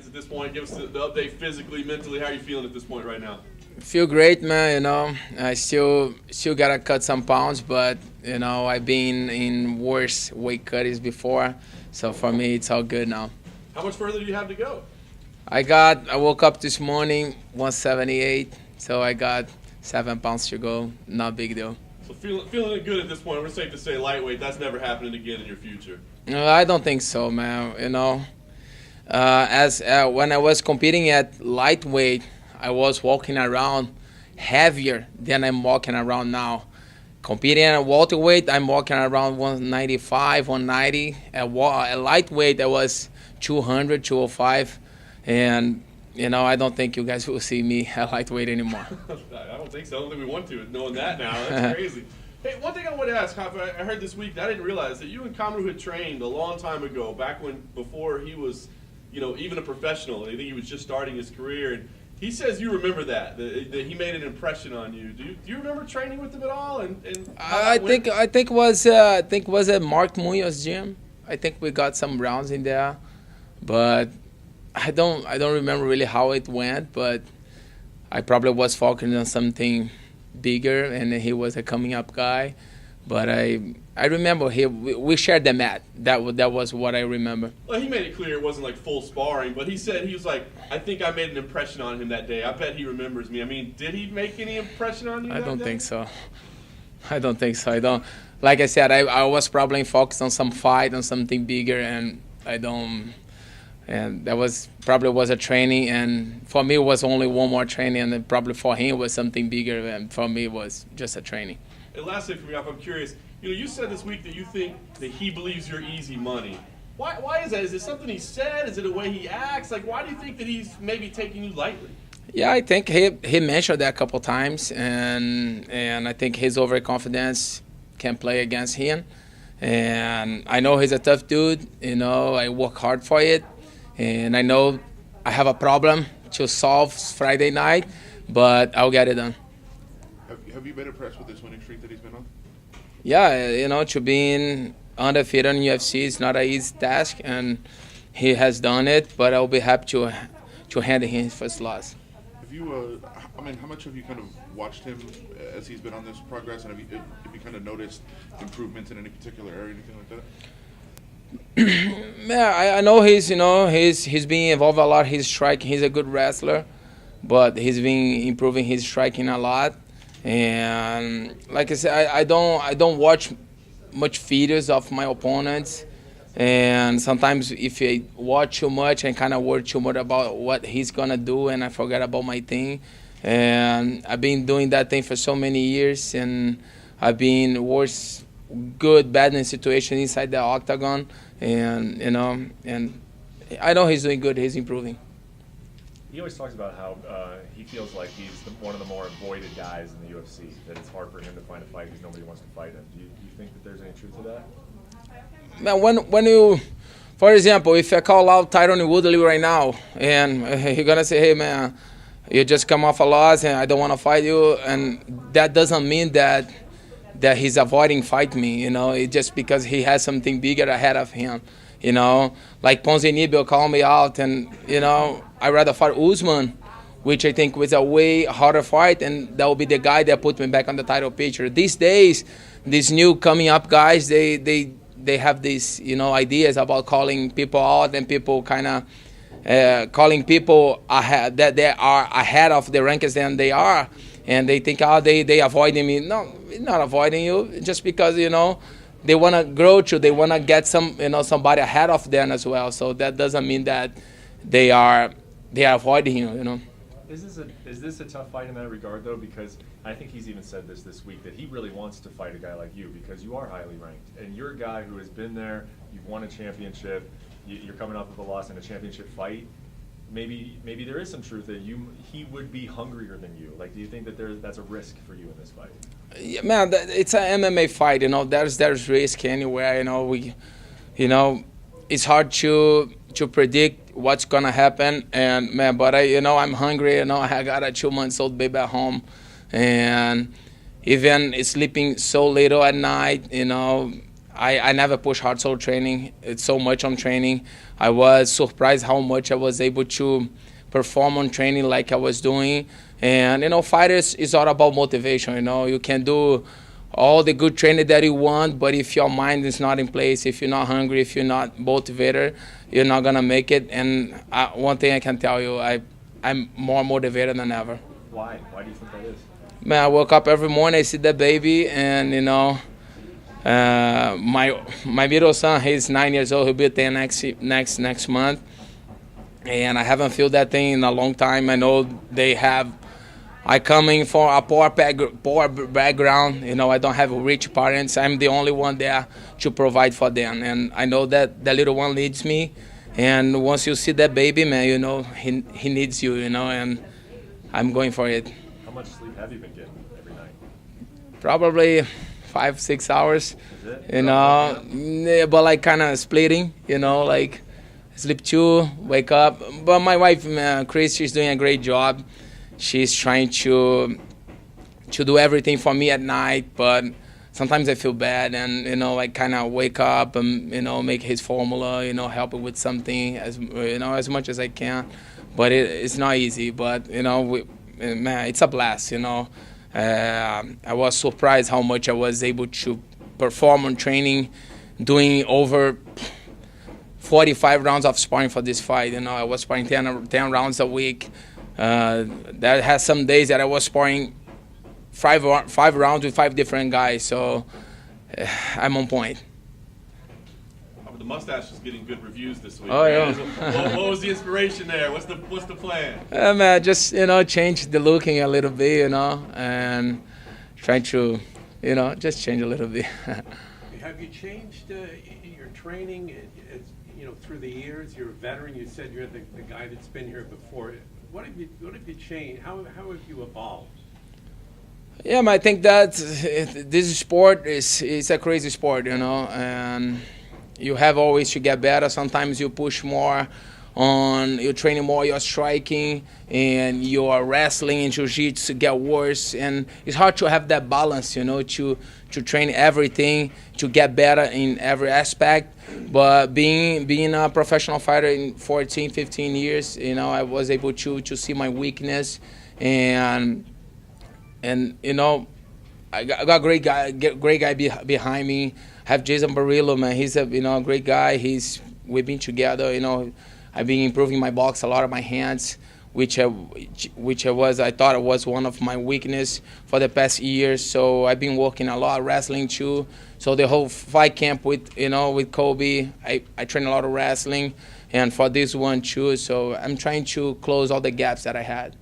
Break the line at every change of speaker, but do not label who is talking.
at this point? Give us the update physically, mentally. How are you feeling at this point right now?
Feel great, man. I still gotta cut some pounds, but I've been in worse weight cuttings before, so for me it's all good now.
How much further do you have to go?
I woke up this morning 178, so I got 7 pounds to go. Not big deal.
So feeling good at this point. We're safe to say lightweight. That's never happening again in your future.
No, I don't think so, man. When I was competing at lightweight, I was walking around heavier than I'm walking around now. Competing at welterweight, I'm walking around 195, 190. At lightweight, I was 200, 205. And, I don't think you guys will see me at lightweight anymore.
I don't think so. I don't think we want to, knowing that now. That's crazy. Hey, one thing I want to ask, Rafa, I heard this week, I didn't realize that you and Kamaru had trained a long time ago, before he was, even a professional. I think he was just starting his career. And he says you remember that he made an impression on you. Do you remember training with him at all?
I think it was at Mark Munoz gym. I think we got some rounds in there, but I don't remember really how it went. But I probably was focusing on something bigger, and he was a coming up guy. But I remember we shared the mat. That was what I remember.
Well, he made it clear it wasn't like full sparring, but he said he was like, I think I made an impression on him that day. I bet he remembers me. I mean, did he make any impression on you?
I don't think so. I don't. Like I said, I was probably focused on some fight, on something bigger, and I don't. And that was a training, and for me it was only one more training, and then probably for him it was something bigger, and for me it was just a training.
And lastly, for me, I'm curious. You said this week that you think that he believes you're easy money. Why is that? Is it something he said? Is it a way he acts? Like, why do you think that he's maybe taking you lightly?
Yeah, I think he mentioned that a couple times, and I think his overconfidence can play against him. And I know he's a tough dude. I work hard for it, and I know I have a problem to solve Friday night, but I'll get it done.
Have you been impressed with this winning streak that he's been on?
Yeah, to being undefeated in UFC is not an easy task, and he has done it. But I'll be happy to hand him his first loss.
Have you? How much have you kind of watched him as he's been on this progress, and have you kind of noticed improvements in any particular area, anything like that?
Yeah, I know he's being involved a lot. His striking, he's a good wrestler, but he's been improving his striking a lot. And like I said, I don't watch much videos of my opponents, and sometimes if I watch too much and kind of worry too much about what he's gonna do, and I forget about my thing. And I've been doing that thing for so many years, and I've been worse, good, bad in situations inside the octagon, and and I know he's doing good. He's improving.
He always talks about how he feels like he's one of the more avoided guys in the UFC, that it's hard for him to find a fight because nobody wants to fight him. Do you think that there's any truth to that?
Man, when you, for example, if I call out Tyron Woodley right now, and you're going to say, hey, man, you just come off a loss and I don't want to fight you, and that doesn't mean that he's avoiding fighting me, It's just because he has something bigger ahead of him. Like Ponzinibbio called me out, and I rather fight Usman, which I think was a way harder fight, and that will be the guy that put me back on the title picture. These days, these new coming up guys, they have these ideas about calling people out, and people kind of calling people ahead, that they are ahead of the rankings than they are, and they think they avoiding me. No, not avoiding you, just because they want to grow to, they want to get somebody ahead of them as well. So that doesn't mean that they are avoiding you.
Is this a tough fight in that regard, though? Because I think he's even said this week that he really wants to fight a guy like you because you are highly ranked, and you're a guy who has been there. You've won a championship. You're coming off of a loss in a championship fight. Maybe there is some truth that he would be hungrier than you. Like, do you think that that's a risk for you in this fight?
Yeah, man, it's an MMA fight. There's risk anywhere. It's hard to predict what's gonna happen. And man, but I'm hungry. I got a 2-month-old baby at home, and even sleeping so little at night. I never push hard soul training. It's so much on training. I was surprised how much I was able to perform on training like I was doing. And, fighters is all about motivation, You can do all the good training that you want, but if your mind is not in place, if you're not hungry, if you're not motivated, you're not going to make it. And one thing I can tell you, I'm more motivated than ever.
Why? Why do you think that is?
Man, I woke up every morning, I see the baby, and, my middle son, he's 9 years old, he'll be 10 next month. And I haven't felt that thing in a long time. I know I coming from a poor background. I don't have rich parents. I'm the only one there to provide for them. And I know that the little one needs me. And once you see that baby, man, he needs you, and I'm going for it.
How much sleep have you been getting every night?
Probably 5-6 hours.
Is it?
Yeah, but like kind of splitting, like sleep 2, wake up. But my wife, Chris, she's doing a great job. She's trying to do everything for me at night, but sometimes I feel bad and, like kind of wake up and, make his formula, help him with something as much as I can. But it's not easy, but, man, it's a blast, I was surprised how much I was able to perform on training, doing over 45 rounds of sparring for this fight. I was sparring 10 rounds a week. That has some days that I was sparring five rounds with 5 different guys. So I'm on point.
The mustache is getting good reviews this week.
Oh, yeah.
What was the inspiration there? What's the plan?
Man, just change the looking a little bit, and trying to, just change a little bit.
Have you changed your training? Through the years, you're a veteran. You said you're the guy that's been here before. What have you changed? How have you evolved?
Yeah, I think that this sport is a crazy sport, and you have always to get better. Sometimes you push more on, you're training more, you're striking, and your wrestling and jiu-jitsu get worse. And it's hard to have that balance, to train everything, to get better in every aspect. But being a professional fighter in 14, 15 years, I was able to see my weakness, and I got a great guy behind me. I have Jason Barillo, man. He's a great guy. We've been together. I've been improving my box, a lot of my hands, which I thought it was one of my weakness for the past years. So I've been working a lot, wrestling too. So the whole fight camp with Kobe, I train a lot of wrestling, and for this one too. So I'm trying to close all the gaps that I had.